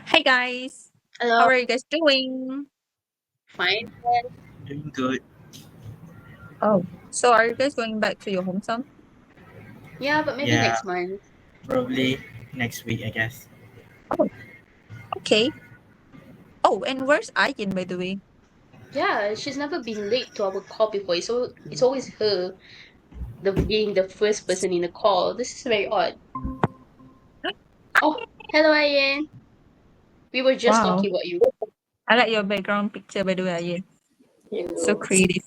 Hey guys, how Hello, are you guys doing? fine. Doing good. Oh, so are you guys going back to your hometown? Yeah, but maybe Yeah, next month. probably next week, I guess. Oh, okay. Oh, and where's Ayin, by the way? Yeah, she's never been late to our call before. So it's always her, the being the first person in the call. This is very odd. Oh, hello, Ian. We were just Wow, talking about you. I like your background picture, by the way, Ayin. So Hello. creative.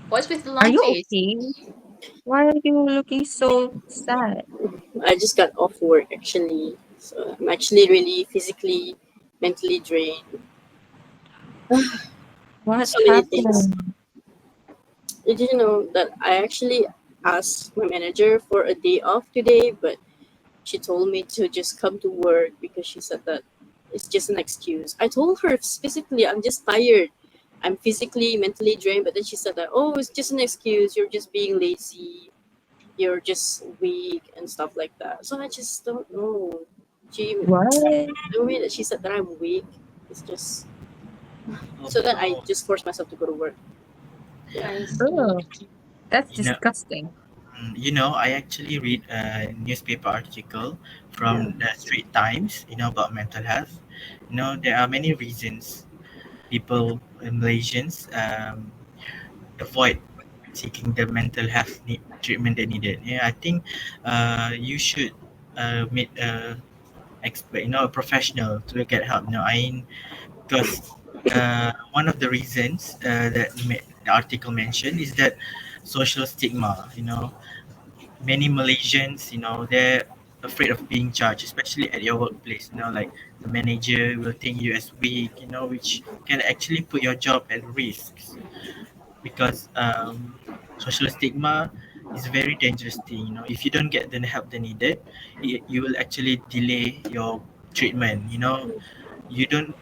What's with the Are long you face? okay? Why are you looking so sad? I just got off work actually, so I'm actually really physically, mentally drained. What So many things. happened? Did you know that I actually asked my manager for a day off today, but she told me to just come to work because she said that it's just an excuse. I told her specifically I'm just tired. I'm physically, mentally drained, but then she said that, oh, it's just an excuse. You're just being lazy. You're just weak and stuff like that. So I just don't know. She What? the way that she said that I'm weak is just Oh so then I no. just forced myself to go to work. Yeah. I see. Oh, that's You know, disgusting. I actually read a newspaper article Yeah. from the Straits Times, about mental health. There are many reasons people, Malaysians, avoid seeking the mental health treatment they needed. Yeah, I think you should meet a expert, a professional to get help. Because one of the reasons that the article mentioned is that social stigma. Many Malaysians, they're afraid of being judged, especially at your workplace. Like the manager will think you as weak, which can actually put your job at risk because social stigma is a very dangerous thing. If you don't get the help they needed, you will actually delay your treatment. You don't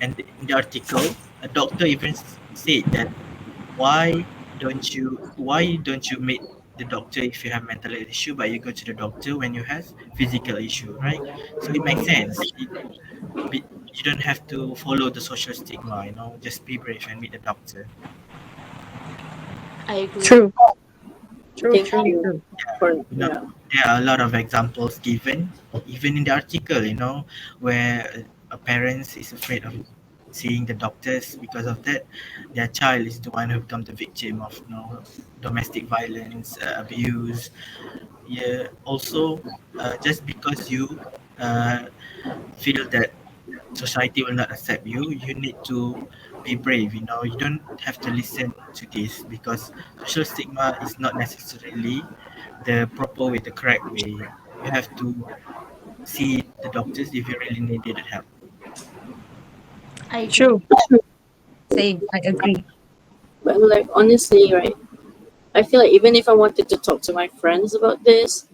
and in the article a doctor even said that why don't you meet the doctor if you have mental health issue, but you go to the doctor when you have physical issue, right? So it makes sense. You don't have to follow the social stigma. Just be brave and meet the doctor. I agree. True, true, Thank true, you true. for you know yeah. there are a lot of examples given even in the article, where a parent is afraid of seeing the doctors because of that their child is the one who become the victim of domestic violence, abuse. Yeah, also just because you uh, feel that society will not accept you, you need to be brave. You don't have to listen to this because social stigma is not necessarily the proper way, the correct way. You have to see the doctors if you really needed help. I agree. True. Same. I agree. But like honestly, right? I feel like even if I wanted to talk to my friends about this,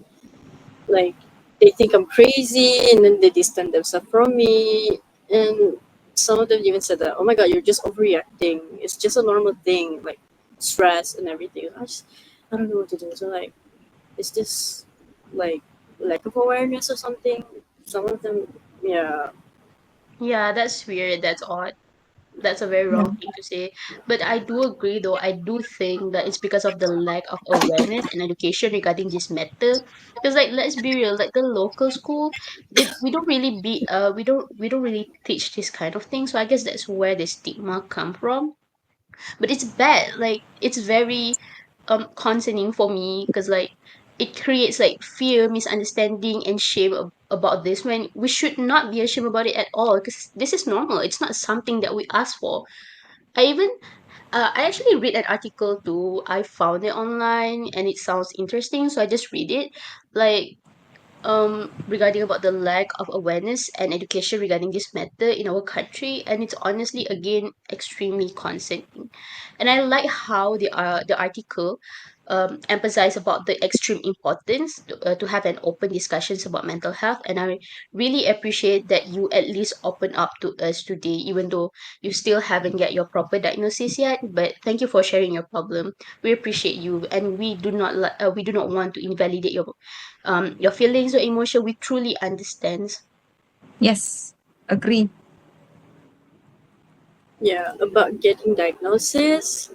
like they think I'm crazy and then they distance themselves from me. And some of them even said that, oh my god, you're just overreacting. It's just a normal thing, like stress and everything. I don't know what to do. So like it's just like lack of awareness or something. Some of them, yeah. Yeah, that's weird. That's odd. That's a very Yeah. wrong thing to say. But I do agree, though. I do think that it's because of the lack of awareness and education regarding this matter. Because, like, let's be real, like the local school, we don't really teach this kind of thing. So I guess that's where the stigma come from. But it's bad. Like, it's very concerning for me because like it creates like fear, misunderstanding, and shame about this when we should not be ashamed about it at all because this is normal. It's not something that we ask for. I even I actually read an article too. I found it online and it sounds interesting, so I just read it. Like regarding about the lack of awareness and education regarding this matter in our country, and it's honestly again extremely concerning. And I like how the article emphasize about the extreme importance to have an open discussions about mental health, and I really appreciate that you at least open up to us today, even though you still haven't get your proper diagnosis yet. But thank you for sharing your problem. We appreciate you, and we do not want to invalidate your feelings or emotion. We truly understand. Yes, agree. Yeah, about getting diagnosis,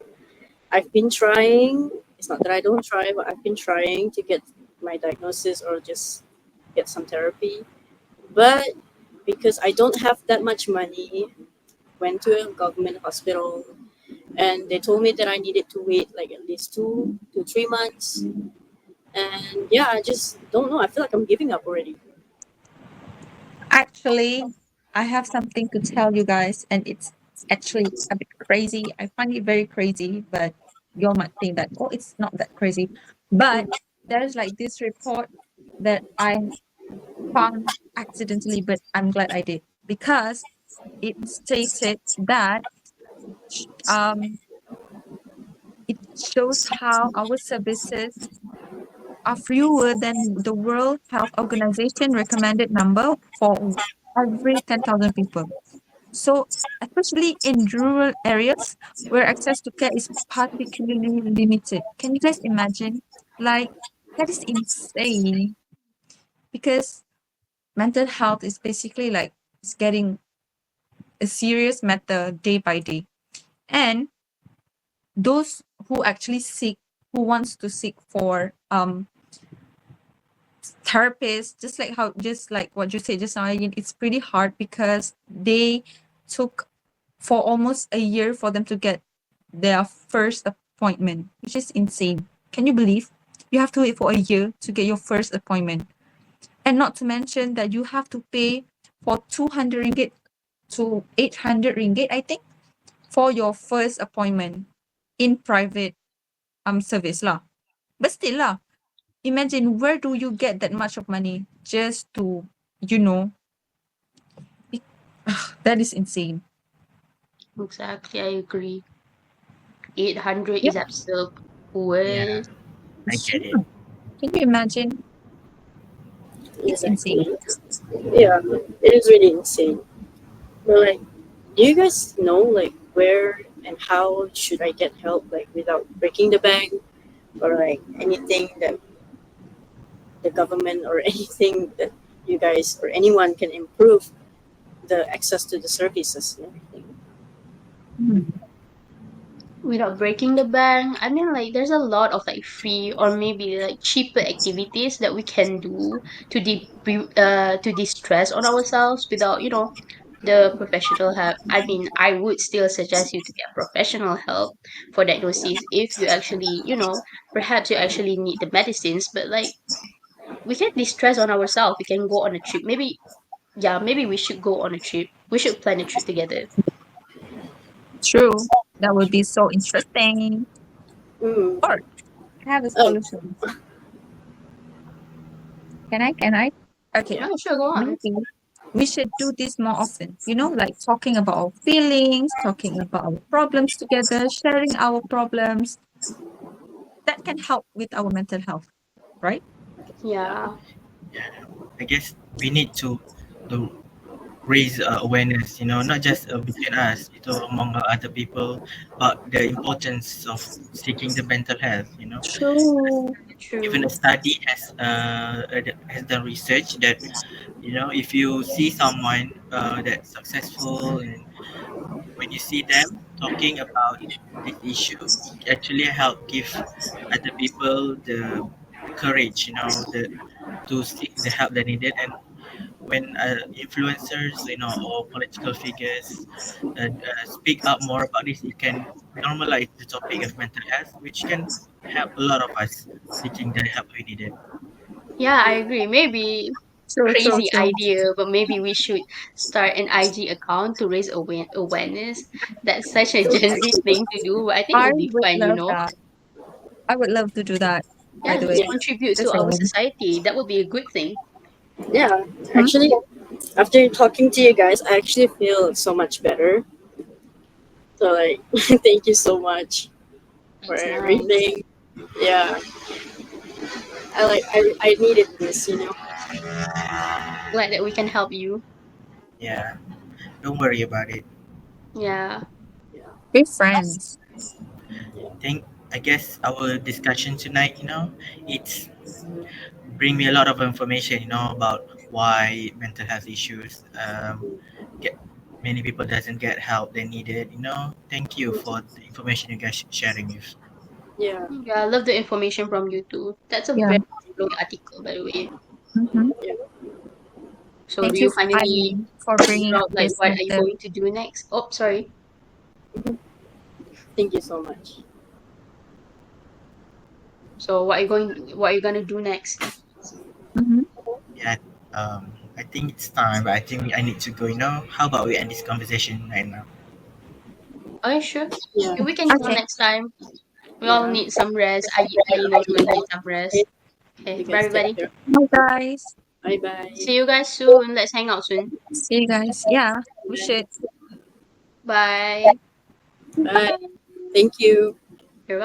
I've been trying. It's not that I don't try, but I've been trying to get my diagnosis or just get some therapy. But because I don't have that much money, went to a government hospital and they told me that I needed to wait like at least 2 to 3 months. And yeah, I just don't know. I feel like I'm giving up already. Actually, I have something to tell you guys, and it's actually a bit crazy. I find it very crazy, but you all might think that, oh, it's not that crazy. But there's like this report that I found accidentally, but I'm glad I did because it stated that um, it shows how our services are fewer than the World Health Organization recommended number for every 10,000 people. So, especially in rural areas where access to care is particularly limited. Can you guys imagine? Like, that is insane because mental health is basically like it's getting a serious matter day by day. And those who actually seek, who wants to seek for therapists, just like what you said just now, Aileen, it's pretty hard because they took for almost a year for them to get their first appointment, which is insane. Can you believe you have to wait for a year to get your first appointment? And not to mention that you have to pay for 200 ringgit to 800 ringgit, I think, for your first appointment in private service lah. But still lah, imagine where do you get that much of money just to, you know, it, that is insane. Exactly, I agree. 800 Yep. is absurd. Well, Yeah, I get it. Can you imagine? It's insane. Exactly. Yeah, it is really insane. But like, do you guys know like where and how should I get help like without breaking the bank or like anything that the government or anything that you guys or anyone can improve the access to the services and everything? without breaking the bank, I mean, like, there's a lot of like free or maybe like cheaper activities that we can do to distress on ourselves without, the professional help. I mean, I would still suggest you to get professional help for diagnosis if you actually, perhaps you actually need the medicines. But like, we can distress on ourselves. We can go on a trip. Maybe, yeah, maybe we should go on a trip. We should plan a trip together. True. That would be so interesting. Mm. Or I have a Oh, solution. Can I? Okay. Yeah, sure, go on. Maybe we should do this more often. You know, like talking about our feelings, talking about our problems together, sharing our problems. That can help with our mental health, right? Yeah. Yeah, I guess we need to raise awareness, not just between us, among other people, but the importance of seeking the mental health. True. Even True. a study has done research that if you see someone that's successful, and when you see them talking about this issue, it actually help give other people the courage, to seek the help they needed. And when influencers, or political figures speak up more about this, it can normalize the topic of mental health, which can help a lot of us seeking the help we needed. Yeah, I agree. Maybe True, true, crazy true. idea, but maybe we should start an IG account to raise awareness. That's such a Gen Z thing to do, but I think it I will be would love fun. that. I would love to do that, by Yeah, the just way. yeah, contribute The to our same. society. That would be a good thing. yeah. Hmm? Actually, after talking to you guys, I actually feel so much better. So like, thank you so much for That's nice. everything. Yeah. I needed this, you know. Glad that we can help you. Yeah, don't worry about it. Yeah. We're friends. Think I guess our discussion tonight, it's bring me a lot of information, about why mental health issues get many people doesn't get help they needed. Thank you for the information you guys sharing with. Yeah. Yeah, I love the information from you too. That's a Yeah. very long article, by the way. Mm-hmm. So do Thank you you, finally Eileen, for figure bringing up out like this what are you matter. going to do next? Oh, sorry. Thank you so much. So what are you gonna do next? Mm-hmm. Yeah, I think it's time, but I think I need to go. How about we end this conversation right now? Okay, sure. Yeah. Yeah, we can go Okay. next time. We all Yeah. need some rest. I also need some rest. Okay, You bye guys take everybody. care. Bye, guys. Bye bye. See you guys soon. Let's hang out soon. See you guys. Yeah, we should. Bye. Bye. Thank you.